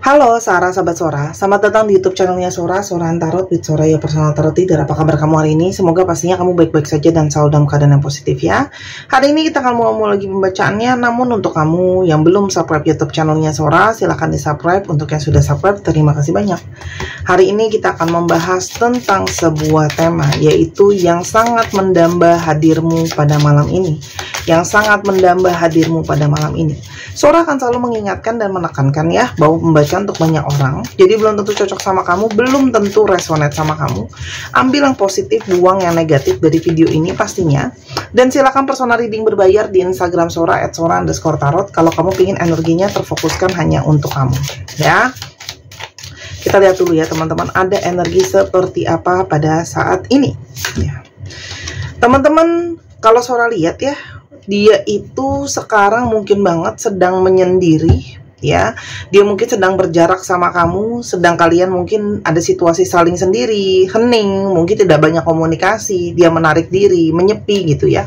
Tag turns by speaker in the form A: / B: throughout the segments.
A: Halo Sarah, sahabat Sora. Selamat datang di YouTube channelnya Sora, Sorahan Tarot with Sora, ya personal tarot reader. Apa kabar kamu hari ini? Semoga pastinya kamu baik-baik saja dan selalu dalam keadaan yang positif ya. Hari ini kita akan mau lagi pembacaannya. Namun untuk kamu yang belum subscribe YouTube channelnya Sora, silahkan di subscribe. Untuk yang sudah subscribe, terima kasih banyak. Hari ini kita akan membahas tentang sebuah tema, yaitu yang sangat mendamba hadirmu pada malam ini. Yang sangat mendamba hadirmu pada malam ini. Sora akan selalu mengingatkan dan menekankan ya, bahwa pembacaan untuk banyak orang, jadi belum tentu cocok sama kamu, belum tentu resonate sama kamu. Ambil yang positif, buang yang negatif dari video ini pastinya. Dan silakan personal reading berbayar di Instagram Sora @sora_tarot kalau kamu ingin energinya terfokuskan hanya untuk kamu ya. Kita lihat dulu ya teman-teman, ada energi seperti apa pada saat ini ya. Teman-teman, kalau Sora lihat ya, dia itu sekarang mungkin banget sedang menyendiri ya. Dia mungkin sedang berjarak sama kamu, sedang kalian mungkin ada situasi saling sendiri, hening, mungkin tidak banyak komunikasi, dia menarik diri, menyepi gitu ya.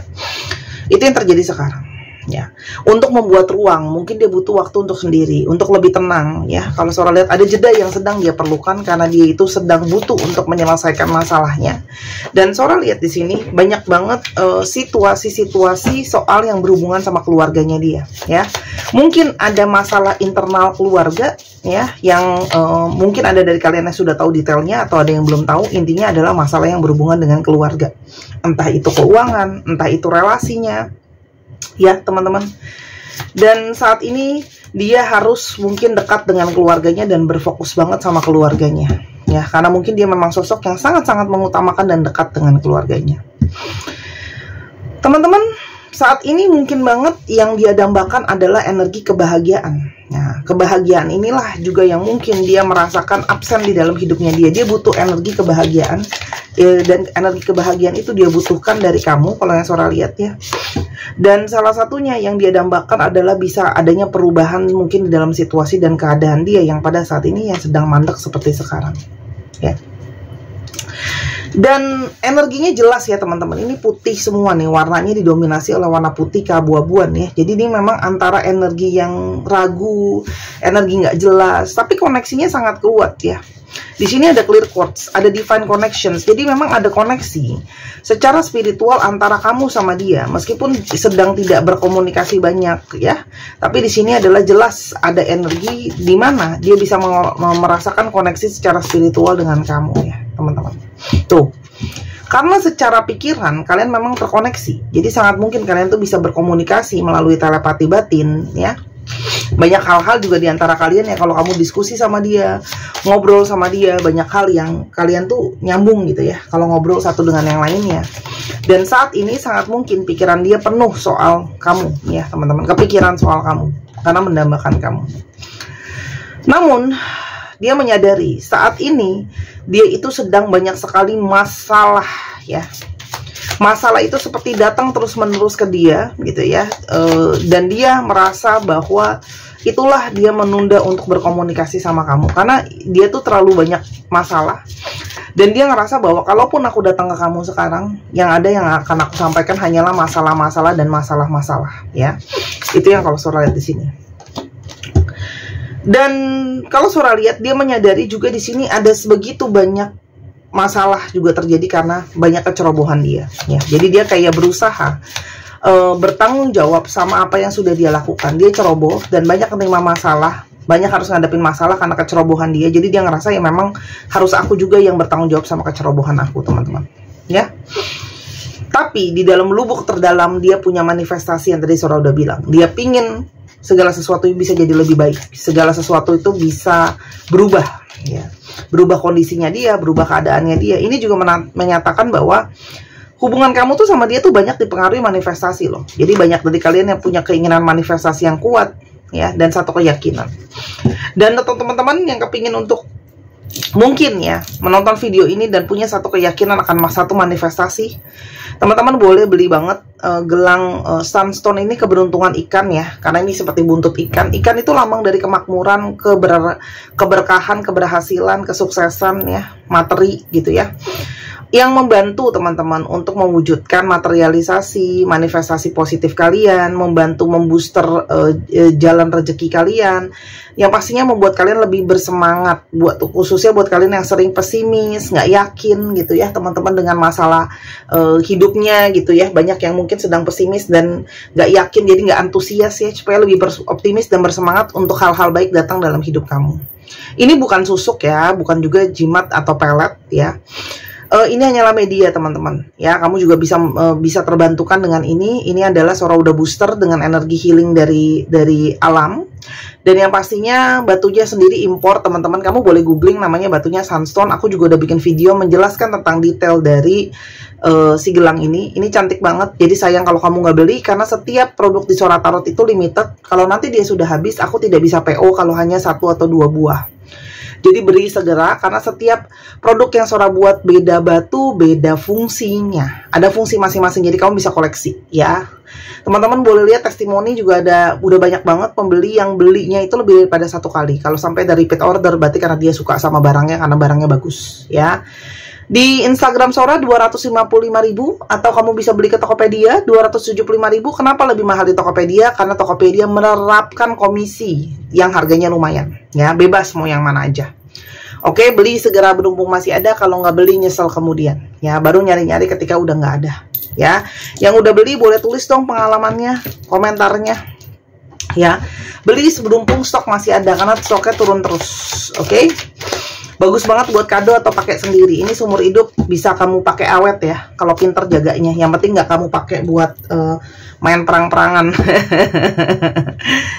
A: Itu yang terjadi sekarang ya. Untuk membuat ruang, mungkin dia butuh waktu untuk sendiri, untuk lebih tenang ya. Kalau Sora lihat ada jeda yang sedang dia perlukan karena dia itu sedang butuh untuk menyelesaikan masalahnya. Dan Sora lihat di sini banyak banget situasi-situasi soal yang berhubungan sama keluarganya dia ya. Mungkin ada masalah internal keluarga ya, yang mungkin ada dari kalian yang sudah tahu detailnya atau ada yang belum tahu. Intinya adalah masalah yang berhubungan dengan keluarga, entah itu keuangan, entah itu relasinya ya teman-teman. Dan saat ini dia harus mungkin dekat dengan keluarganya dan berfokus banget sama keluarganya ya, karena mungkin dia memang sosok yang sangat-sangat mengutamakan dan dekat dengan keluarganya. Teman-teman, saat ini mungkin banget yang dia dambakan adalah energi kebahagiaan. Nah, kebahagiaan inilah juga yang mungkin dia merasakan absen di dalam hidupnya dia. Dia butuh energi kebahagiaan, dan energi kebahagiaan itu dia butuhkan dari kamu kalau yang Sora lihat ya. Dan salah satunya yang dia dambakan adalah bisa adanya perubahan mungkin di dalam situasi dan keadaan dia yang pada saat ini yang sedang mandek seperti sekarang ya. Dan energinya jelas ya teman-teman, ini putih semua nih, warnanya didominasi oleh warna putih keabu-abuan ya. Jadi ini memang antara energi yang ragu, energi nggak jelas, tapi koneksinya sangat kuat ya. Di sini ada clear quartz, ada divine connections, jadi memang ada koneksi secara spiritual antara kamu sama dia, meskipun sedang tidak berkomunikasi banyak ya. Tapi di sini adalah jelas ada energi di mana dia bisa merasakan koneksi secara spiritual dengan kamu ya teman-teman. Tuh, karena secara pikiran kalian memang terkoneksi, jadi sangat mungkin kalian tuh bisa berkomunikasi melalui telepati batin ya. Banyak hal-hal juga diantara kalian ya, kalau kamu diskusi sama dia, ngobrol sama dia, banyak hal yang kalian tuh nyambung gitu ya, kalau ngobrol satu dengan yang lainnya. Dan saat ini sangat mungkin pikiran dia penuh soal kamu ya teman-teman, kepikiran soal kamu, karena mendambakan kamu. Namun dia menyadari saat ini dia itu sedang banyak sekali masalah ya. Masalah itu seperti datang terus-menerus ke dia gitu ya. Dan dia merasa bahwa itulah dia menunda untuk berkomunikasi sama kamu, karena dia tuh terlalu banyak masalah. Dan dia ngerasa bahwa kalaupun aku datang ke kamu sekarang, yang ada yang akan aku sampaikan hanyalah masalah-masalah dan masalah-masalah ya. Itu yang kalau Sora lihat di sini. Dan kalau Sora lihat, dia menyadari juga di sini ada sebegitu banyak masalah juga terjadi karena banyak kecerobohan dia ya. Jadi dia kayak berusaha bertanggung jawab sama apa yang sudah dia lakukan. Dia ceroboh dan banyak menerima masalah, banyak harus ngadepin masalah karena kecerobohan dia. Jadi dia ngerasa ya memang harus aku juga yang bertanggung jawab sama kecerobohan aku teman-teman ya. Tapi di dalam lubuk terdalam dia punya manifestasi yang tadi Sora udah bilang. Dia pingin segala sesuatu bisa jadi lebih baik, segala sesuatu itu bisa berubah ya, berubah kondisinya dia, berubah keadaannya dia. Ini juga menyatakan bahwa hubungan kamu tuh sama dia tuh banyak dipengaruhi manifestasi loh. Jadi banyak dari kalian yang punya keinginan manifestasi yang kuat ya, dan satu keyakinan. Dan untuk teman-teman yang kepingin untuk mungkin ya menonton video ini dan punya satu keyakinan akan satu manifestasi, teman-teman boleh beli banget gelang sunstone ini, keberuntungan ikan ya, karena ini seperti buntut ikan. Ikan itu lambang dari kemakmuran, keberkahan, keberhasilan, kesuksesan ya, materi gitu ya. yang membantu teman-teman untuk mewujudkan materialisasi, manifestasi positif kalian, membantu membooster jalan rezeki kalian, yang pastinya membuat kalian lebih bersemangat, khususnya buat kalian yang sering pesimis, nggak yakin gitu ya teman-teman dengan masalah hidupnya gitu ya. Banyak yang mungkin sedang pesimis dan nggak yakin, jadi nggak antusias ya, supaya lebih optimis dan bersemangat untuk hal-hal baik datang dalam hidup kamu. Ini bukan susuk ya, bukan juga jimat atau pelet ya. Ini hanyalah media teman-teman ya. Kamu juga bisa terbantukan dengan ini. Ini adalah Sorauda Booster dengan energi healing dari alam. Dan yang pastinya batunya sendiri impor teman-teman. Kamu boleh googling namanya batunya Sunstone. Aku juga udah bikin video menjelaskan tentang detail dari si gelang ini. Ini cantik banget. Jadi sayang kalau kamu nggak beli, karena setiap produk di Sora Tarot itu limited. Kalau nanti dia sudah habis, aku tidak bisa PO kalau hanya 1 atau 2 buah. Jadi beri segera, karena setiap produk yang Sora buat beda batu, beda fungsinya. Ada fungsi masing-masing, jadi kamu bisa koleksi ya. Teman-teman boleh lihat testimoni juga udah banyak banget pembeli yang belinya itu lebih daripada 1 kali. Kalau sampai dari repeat order berarti karena dia suka sama barangnya, karena barangnya bagus ya. Di Instagram Sora 255.000, atau kamu bisa beli ke Tokopedia 275.000. Kenapa lebih mahal di Tokopedia? Karena Tokopedia menerapkan komisi yang harganya lumayan ya, bebas mau yang mana aja. Oke, beli segera berhubung masih ada. Kalau nggak beli nyesel kemudian ya, baru nyari-nyari ketika udah nggak ada ya. Yang udah beli boleh tulis dong pengalamannya, komentarnya ya. Beli sebelum stok masih ada, karena stoknya turun terus. Oke, bagus banget buat kado atau pakai sendiri. Ini seumur hidup bisa kamu pakai awet ya, kalau pinter jaganya. Yang penting nggak kamu pakai buat main perang-perangan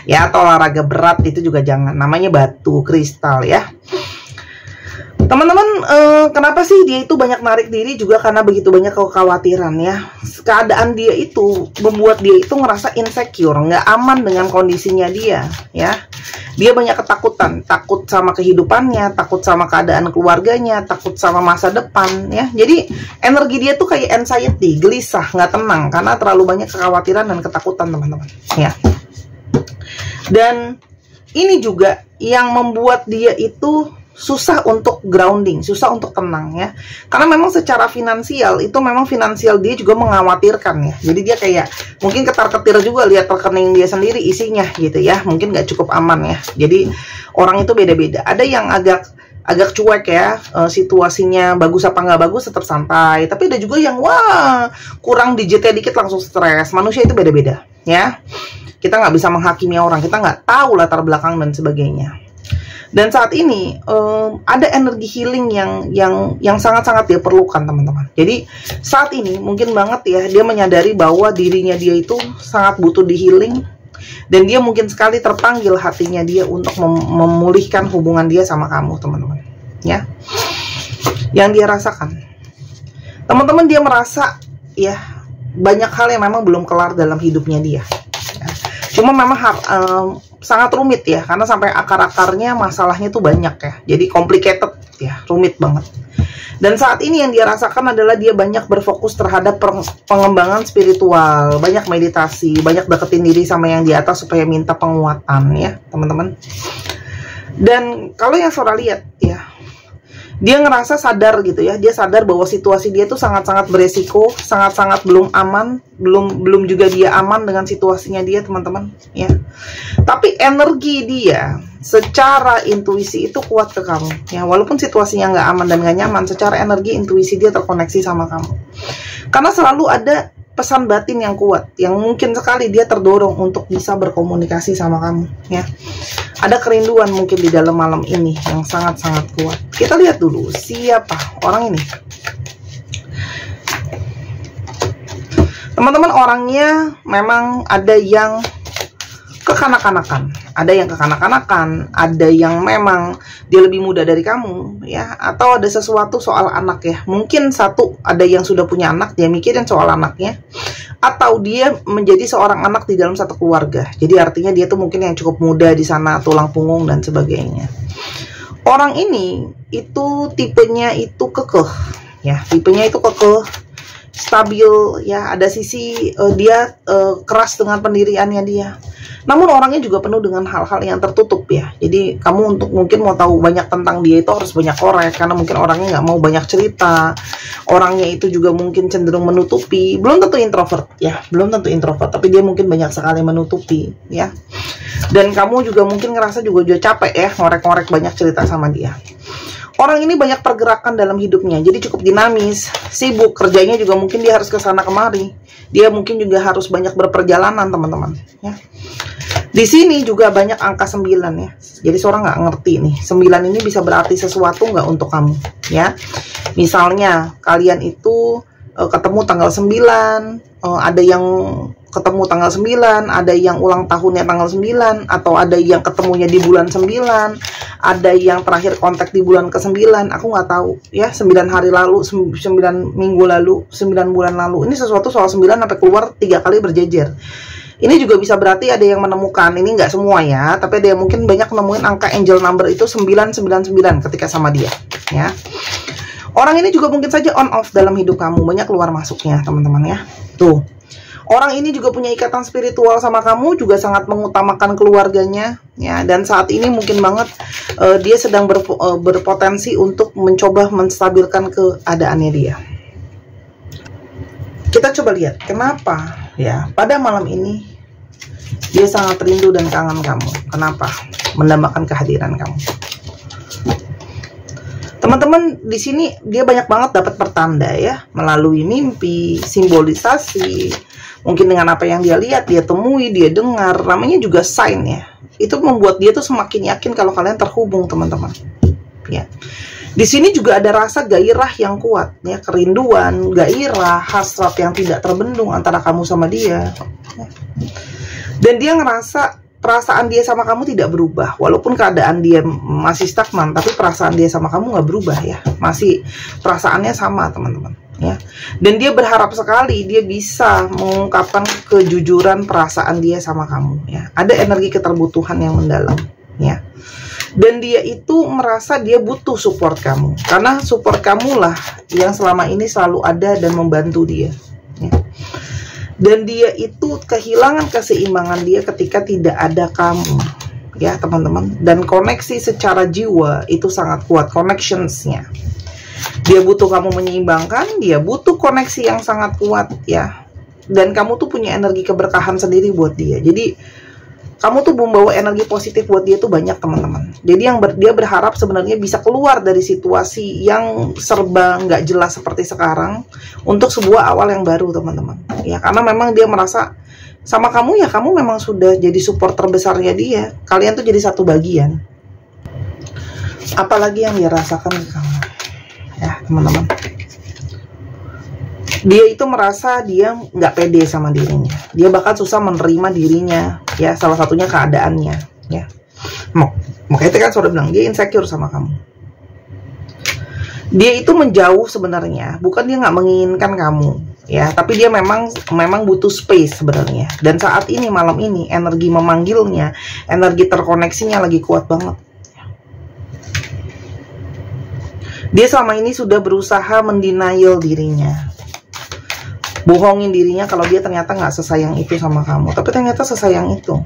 A: ya, atau olahraga berat, itu juga jangan. Namanya batu kristal ya. Teman-teman, kenapa sih dia itu banyak narik diri? Juga karena begitu banyak kekhawatiran ya. Keadaan dia itu membuat dia itu ngerasa insecure, nggak aman dengan kondisinya dia ya. Dia banyak ketakutan, takut sama kehidupannya, takut sama keadaan keluarganya, takut sama masa depan ya. Jadi energi dia tuh kayak anxiety, gelisah, nggak tenang, karena terlalu banyak kekhawatiran dan ketakutan teman-teman ya. Dan ini juga yang membuat dia itu susah untuk grounding, susah untuk tenang ya. Karena memang secara finansial itu memang finansial dia juga mengkhawatirkan ya. Jadi dia kayak mungkin ketar-ketir juga lihat rekening dia sendiri isinya gitu ya. Mungkin nggak cukup aman ya. Jadi orang itu beda-beda. Ada yang agak cuek ya, situasinya bagus apa nggak bagus tetap santai. Tapi ada juga yang wah kurang digitnya dikit langsung stres. Manusia itu beda-beda ya. Kita nggak bisa menghakimi orang, kita nggak tahu latar belakang dan sebagainya. Dan saat ini ada energi healing yang sangat-sangat dia perlukan teman-teman. Jadi saat ini mungkin banget ya dia menyadari bahwa dirinya dia itu sangat butuh di healing. Dan dia mungkin sekali terpanggil hatinya dia untuk memulihkan hubungan dia sama kamu teman-teman ya. Yang dia rasakan, teman-teman, dia merasa ya banyak hal yang memang belum kelar dalam hidupnya dia ya. Cuma memang sangat rumit ya, karena sampai akar-akarnya masalahnya tuh banyak ya. Jadi complicated ya, rumit banget. Dan saat ini yang dia rasakan adalah dia banyak berfokus terhadap pengembangan spiritual, banyak meditasi, banyak deketin diri sama yang di atas supaya minta penguatan ya teman-teman. Dan kalau yang Sora lihat ya, dia ngerasa sadar gitu ya, dia sadar bahwa situasi dia tuh sangat-sangat beresiko, sangat-sangat belum aman, belum juga dia aman dengan situasinya dia teman-teman ya. Tapi energi dia secara intuisi itu kuat ke kamu ya, walaupun situasinya nggak aman dan nggak nyaman, secara energi intuisi dia terkoneksi sama kamu, karena selalu ada pesan batin yang kuat, yang mungkin sekali dia terdorong untuk bisa berkomunikasi sama kamu ya. Ada kerinduan mungkin di dalam malam ini yang sangat-sangat kuat. Kita lihat dulu siapa orang ini. Teman-teman, orangnya memang ada yang kekanak-kanakan, ada yang kekanak-kanakan, ada yang memang dia lebih muda dari kamu ya, atau ada sesuatu soal anak ya. Mungkin satu, ada yang sudah punya anak, dia mikirin soal anaknya, atau dia menjadi seorang anak di dalam satu keluarga. Jadi artinya dia tuh mungkin yang cukup muda di sana, tulang punggung dan sebagainya. Orang ini itu tipenya itu kekeh ya, tipenya itu kekeh, stabil ya. Ada sisi dia keras dengan pendiriannya dia. Namun orangnya juga penuh dengan hal-hal yang tertutup ya. Jadi kamu untuk mungkin mau tahu banyak tentang dia itu harus banyak korek, karena mungkin orangnya nggak mau banyak cerita. Orangnya itu juga mungkin cenderung menutupi. Belum tentu introvert ya, belum tentu introvert, tapi dia mungkin banyak sekali menutupi ya. Dan kamu juga mungkin ngerasa juga capek ya, ngorek-ngorek banyak cerita sama dia. Orang ini banyak pergerakan dalam hidupnya, jadi cukup dinamis, sibuk, kerjanya juga mungkin dia harus ke sana kemari. Dia mungkin juga harus banyak berperjalanan, teman-teman. Ya. Di sini juga banyak angka 9 ya. Jadi seorang nggak ngerti nih, 9 ini bisa berarti sesuatu nggak untuk kamu. Ya, misalnya kalian itu ketemu tanggal 9, ada yang ketemu tanggal 9, ada yang ulang tahunnya tanggal 9, atau ada yang ketemunya di bulan 9, ada yang terakhir kontak di bulan ke-9, aku nggak tahu ya, 9 hari lalu, 9 minggu lalu, 9 bulan lalu. Ini sesuatu soal 9 sampai keluar 3 kali berjejer. Ini juga bisa berarti ada yang menemukan, ini nggak semua ya, tapi ada yang mungkin banyak nemuin angka angel number itu 999 ketika sama dia ya. Orang ini juga mungkin saja on off dalam hidup kamu, banyak keluar masuknya teman-teman ya. Tuh, orang ini juga punya ikatan spiritual sama kamu, juga sangat mengutamakan keluarganya ya. Dan saat ini mungkin banget dia sedang berpotensi untuk mencoba menstabilkan keadaannya dia. Kita coba lihat kenapa ya pada malam ini dia sangat rindu dan kangen kamu. Kenapa? Mendambakan kehadiran kamu. Teman-teman, di sini dia banyak banget dapat pertanda ya, melalui mimpi, simbolisasi, mungkin dengan apa yang dia lihat, dia temui, dia dengar, namanya juga sign ya. Itu membuat dia tuh semakin yakin kalau kalian terhubung, teman-teman. Ya. Di sini juga ada rasa gairah yang kuat ya, kerinduan, gairah, hasrat yang tidak terbendung antara kamu sama dia. Ya. Dan dia ngerasa perasaan dia sama kamu tidak berubah, walaupun keadaan dia masih stagnan, tapi perasaan dia sama kamu nggak berubah ya, masih perasaannya sama teman-teman ya. Dan dia berharap sekali dia bisa mengungkapkan kejujuran perasaan dia sama kamu ya. Ada energi keterbutuhan yang mendalam ya. Dan dia itu merasa dia butuh support kamu, karena support kamu lah yang selama ini selalu ada dan membantu dia ya. Dan dia itu kehilangan keseimbangan dia ketika tidak ada kamu ya teman-teman. Dan koneksi secara jiwa itu sangat kuat, connectionsnya. Dia butuh kamu menyeimbangkan, dia butuh koneksi yang sangat kuat ya. Dan kamu tuh punya energi keberkahan sendiri buat dia. Jadi kamu tuh membawa energi positif buat dia tuh banyak teman-teman. Jadi dia berharap sebenarnya bisa keluar dari situasi yang serba nggak jelas seperti sekarang untuk sebuah awal yang baru teman-teman. Ya karena memang dia merasa sama kamu ya, kamu memang sudah jadi support terbesarnya dia. Kalian tuh jadi satu bagian. Apalagi yang dia rasakan ke kamu ya teman-teman. Dia itu merasa dia nggak pede sama dirinya. Dia bakal susah menerima dirinya ya, salah satunya keadaannya ya. Makanya kan sudah bilang dia insecure sama kamu. Dia itu menjauh sebenarnya, bukan dia nggak menginginkan kamu ya, tapi dia memang butuh space sebenarnya. Dan saat ini, malam ini, energi memanggilnya, energi terkoneksinya lagi kuat banget. Dia selama ini sudah berusaha mendenial dirinya, bohongin dirinya kalau dia ternyata nggak sesayang itu sama kamu, tapi ternyata sesayang itu.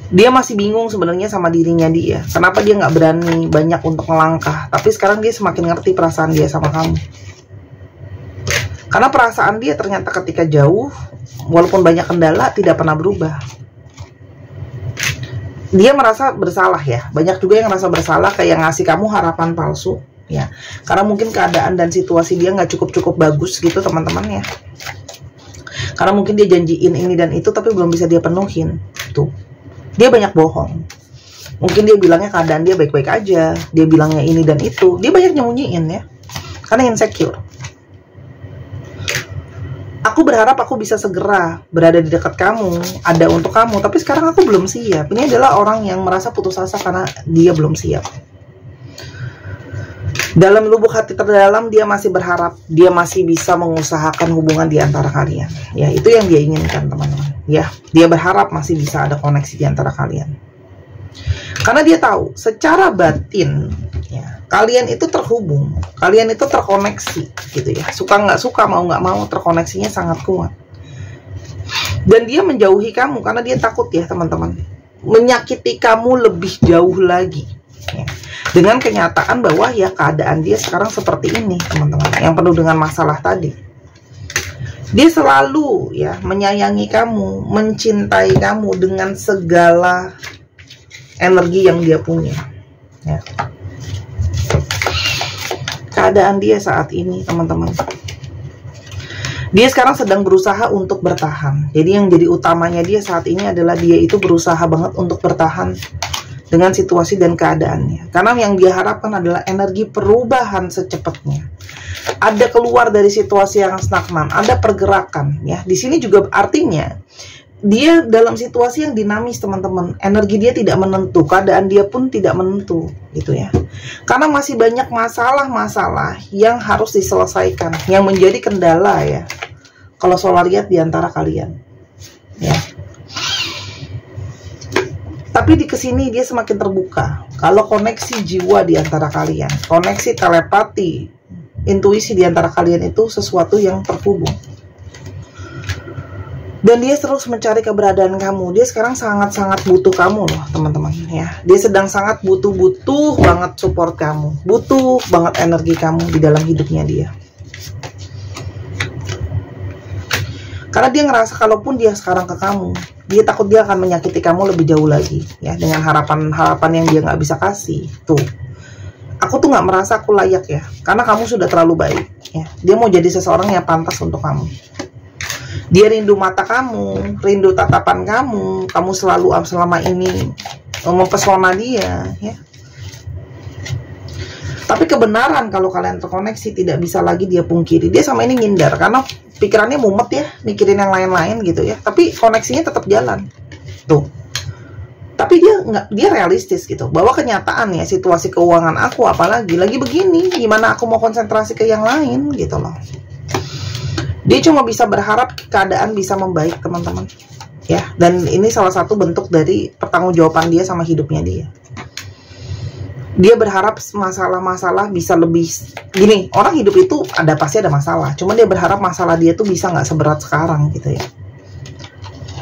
A: Dia masih bingung sebenarnya sama dirinya dia, kenapa dia nggak berani banyak untuk melangkah. Tapi sekarang dia semakin ngerti perasaan dia sama kamu, karena perasaan dia ternyata ketika jauh, walaupun banyak kendala, tidak pernah berubah. Dia merasa bersalah ya, banyak juga yang merasa bersalah, kayak ngasih kamu harapan palsu ya, karena mungkin keadaan dan situasi dia nggak cukup bagus gitu teman-teman ya. Karena mungkin dia janjiin ini dan itu tapi belum bisa dia penuhin. Tuh, dia banyak bohong. Mungkin dia bilangnya keadaan dia baik-baik aja, dia bilangnya ini dan itu, dia banyak nyembunyiin ya, karena insecure. Aku berharap aku bisa segera berada di dekat kamu, ada untuk kamu, tapi sekarang aku belum siap. Ini adalah orang yang merasa putus asa karena dia belum siap. Dalam lubuk hati terdalam dia masih berharap dia masih bisa mengusahakan hubungan di antara kalian. Ya, itu yang dia inginkan teman-teman. Ya, dia berharap masih bisa ada koneksi di antara kalian. Karena dia tahu secara batin ya, kalian itu terhubung, kalian itu terkoneksi gitu ya. Suka nggak suka, mau nggak mau, terkoneksinya sangat kuat. Dan dia menjauhi kamu karena dia takut ya teman-teman, menyakiti kamu lebih jauh lagi ya. Dengan kenyataan bahwa ya keadaan dia sekarang seperti ini teman-teman, yang penuh dengan masalah tadi. Dia selalu ya menyayangi kamu, mencintai kamu dengan segala energi yang dia punya ya. Keadaan dia saat ini teman-teman, dia sekarang sedang berusaha untuk bertahan. Jadi yang jadi utamanya dia saat ini adalah dia itu berusaha banget untuk bertahan dengan situasi dan keadaannya. Karena yang dia harapkan adalah energi perubahan secepatnya. Ada keluar dari situasi yang stagnan, ada pergerakan ya. Di sini juga artinya dia dalam situasi yang dinamis teman-teman. Energi dia tidak menentu, keadaan dia pun tidak menentu gitu ya. Karena masih banyak masalah-masalah yang harus diselesaikan, yang menjadi kendala ya. Kalau soal lihat di antara kalian ya. Tapi di kesini dia semakin terbuka. Kalau koneksi jiwa di antara kalian, koneksi telepati, intuisi di antara kalian itu sesuatu yang terhubung. Dan dia terus mencari keberadaan kamu. Dia sekarang sangat-sangat butuh kamu loh teman-teman ya. Dia sedang sangat butuh banget support kamu, butuh banget energi kamu di dalam hidupnya dia. Karena dia ngerasa kalaupun dia sekarang ke kamu, dia takut dia akan menyakiti kamu lebih jauh lagi ya, dengan harapan-harapan yang dia nggak bisa kasih. Tuh, aku tuh nggak merasa aku layak ya, karena kamu sudah terlalu baik ya. Dia mau jadi seseorang yang pantas untuk kamu. Dia rindu mata kamu, rindu tatapan kamu. Kamu selalu selama ini mempesona dia ya. Tapi kebenaran kalau kalian terkoneksi tidak bisa lagi dia pungkiri. Dia sama ini ngindar karena pikirannya mumet ya, mikirin yang lain-lain gitu ya. Tapi koneksinya tetap jalan. Tuh. Tapi dia realistis gitu. Bahwa kenyataan ya, situasi keuangan aku apalagi lagi begini, gimana aku mau konsentrasi ke yang lain gitu loh. Dia cuma bisa berharap keadaan bisa membaik teman-teman. Ya, dan ini salah satu bentuk dari pertanggungjawaban dia sama hidupnya dia. Dia berharap masalah-masalah bisa lebih gini. Orang hidup itu pasti ada masalah. Cuma dia berharap masalah dia tuh bisa nggak seberat sekarang gitu ya.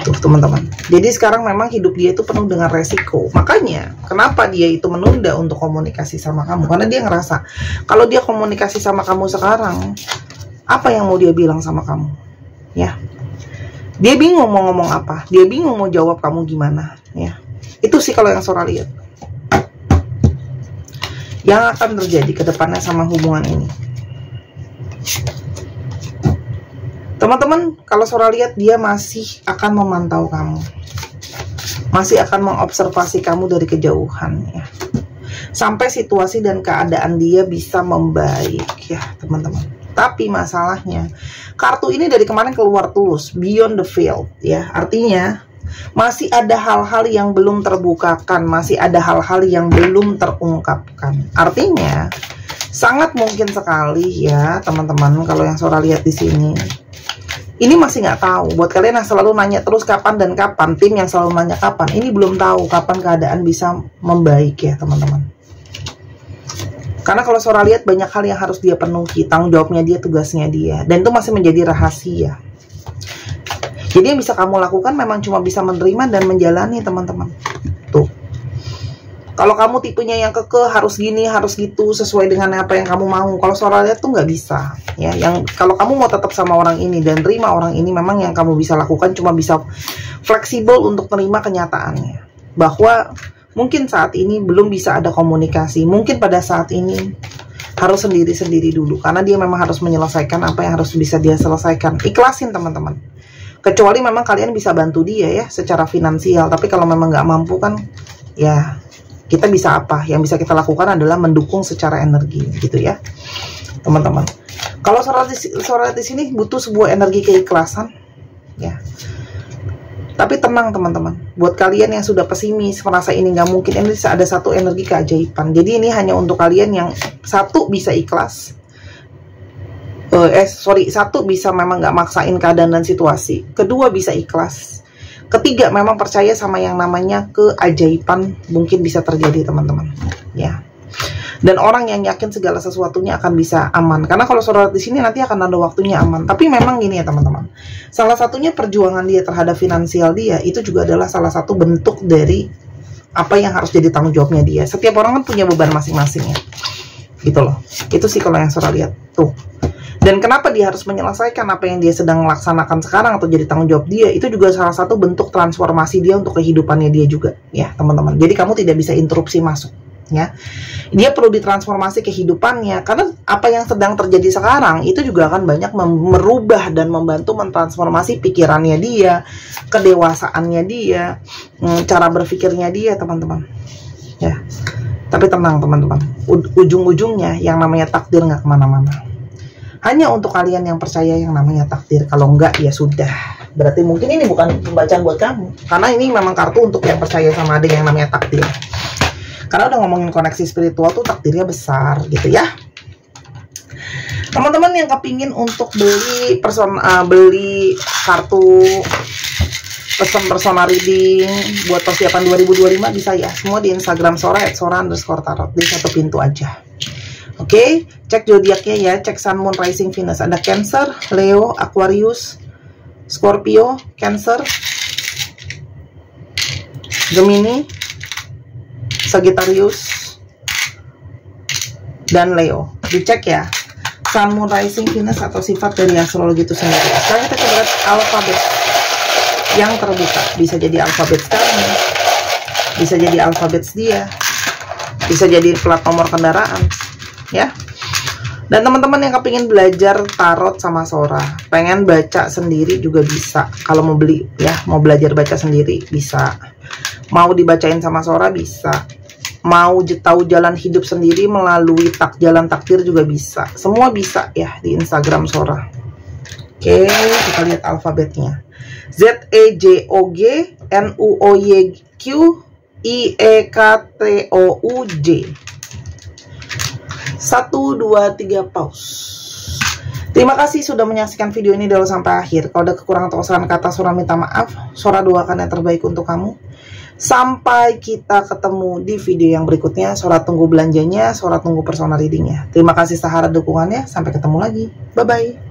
A: Tuh teman-teman. Jadi sekarang memang hidup dia itu penuh dengan resiko. Makanya kenapa dia itu menunda untuk komunikasi sama kamu? Karena dia ngerasa kalau dia komunikasi sama kamu sekarang, apa yang mau dia bilang sama kamu? Ya. Dia bingung mau ngomong apa. Dia bingung mau jawab kamu gimana. Ya. Itu sih kalau yang Sora lihat. Yang akan terjadi ke depannya sama hubungan ini. Teman-teman, kalau Sora lihat dia masih akan memantau kamu. Masih akan mengobservasi kamu dari kejauhan ya. Sampai situasi dan keadaan dia bisa membaik ya, teman-teman. Tapi masalahnya, kartu ini dari kemarin keluar tulus, beyond the field ya. Artinya masih ada hal-hal yang belum terbukakan, masih ada hal-hal yang belum terungkapkan. Artinya sangat mungkin sekali ya teman-teman, kalau yang Sora lihat di sini, ini masih nggak tahu. Buat kalian yang selalu nanya terus kapan dan kapan, tim yang selalu nanya kapan, ini belum tahu kapan keadaan bisa membaik ya teman-teman. Karena kalau Sora lihat banyak hal yang harus dia penuhi, tanggung jawabnya dia, tugasnya dia, dan itu masih menjadi rahasia. Jadi yang bisa kamu lakukan memang cuma bisa menerima dan menjalani teman-teman. Tuh. Kalau kamu tipenya yang kekeh, harus gini, harus gitu, sesuai dengan apa yang kamu mau. Kalau Sora lihat tuh nggak bisa. Ya, yang kalau kamu mau tetap sama orang ini dan terima orang ini, memang yang kamu bisa lakukan cuma bisa fleksibel untuk terima kenyataannya. Bahwa mungkin saat ini belum bisa ada komunikasi. Mungkin pada saat ini harus sendiri-sendiri dulu. Karena dia memang harus menyelesaikan apa yang harus bisa dia selesaikan. Ikhlasin teman-teman. Kecuali memang kalian bisa bantu dia ya secara finansial. Tapi kalau memang nggak mampu kan, ya kita bisa apa? Yang bisa kita lakukan adalah mendukung secara energi gitu ya, teman-teman. Kalau Sora di sini butuh sebuah energi keikhlasan ya. Tapi tenang teman-teman. Buat kalian yang sudah pesimis, merasa ini nggak mungkin, ini ada satu energi keajaiban. Jadi ini hanya untuk kalian yang satu bisa ikhlas. Satu bisa memang nggak maksain keadaan dan situasi. Kedua bisa ikhlas. Ketiga memang percaya sama yang namanya keajaiban mungkin bisa terjadi teman-teman. Ya. Dan orang yang yakin segala sesuatunya akan bisa aman. Karena kalau Sora di sini nanti akan ada waktunya aman. Tapi memang gini ya teman-teman. Salah satunya perjuangan dia terhadap finansial dia itu juga adalah salah satu bentuk dari apa yang harus jadi tanggung jawabnya dia. Setiap orang kan punya beban masing-masing ya. Gitu loh. Itu sih kalau yang Sora lihat tuh. Dan kenapa dia harus menyelesaikan apa yang dia sedang laksanakan sekarang atau jadi tanggung jawab dia, itu juga salah satu bentuk transformasi dia untuk kehidupannya dia juga ya teman-teman. Jadi kamu tidak bisa interupsi masuk ya. Dia perlu ditransformasi kehidupannya karena apa yang sedang terjadi sekarang itu juga akan banyak merubah dan membantu mentransformasi pikirannya dia, kedewasaannya dia, cara berpikirnya dia teman-teman ya. Tapi tenang teman-teman, ujung-ujungnya yang namanya takdir nggak kemana-mana. Hanya untuk kalian yang percaya yang namanya takdir. Kalau enggak ya sudah, berarti mungkin ini bukan pembacaan buat kamu. Karena ini memang kartu untuk yang percaya sama ada yang namanya takdir. Karena udah ngomongin koneksi spiritual tuh takdirnya besar gitu ya. Teman-teman yang kepingin untuk beli kartu pesan personal reading buat persiapan 2025 bisa ya. Semua di Instagram Sora @sora_tarot di satu pintu aja. Oke, cek zodiaknya ya, cek Sun, Moon, Rising, Venus. Ada Cancer, Leo, Aquarius, Scorpio, Cancer, Gemini, Sagittarius, dan Leo. Dicek ya, Sun, Moon, Rising, Venus atau sifat dari astrologi itu sendiri. Sekarang kita coba lihat alfabet yang terbuka. Bisa jadi alfabet kamu, bisa jadi alfabet dia, bisa jadi plat nomor kendaraan. Ya, dan teman-teman yang kepingin belajar tarot sama Sora, pengen baca sendiri juga bisa. Kalau mau beli ya, mau belajar baca sendiri bisa, mau dibacain sama Sora bisa, mau tahu jalan hidup sendiri melalui jalan takdir juga bisa. Semua bisa ya di Instagram Sora. Oke, kita lihat alfabetnya. ZEJOGNUOYQIEKTOUJ. 1, 2, 3 pause. Terima kasih sudah menyaksikan video ini dari sampai akhir. Kalau ada kekurangan atau kesalahan kata, Sora minta maaf. Sora doakan yang terbaik untuk kamu. Sampai kita ketemu di video yang berikutnya. Sora tunggu belanjanya, Sora tunggu personal readingnya. Terima kasih Sahara dukungannya. Sampai ketemu lagi. Bye-bye.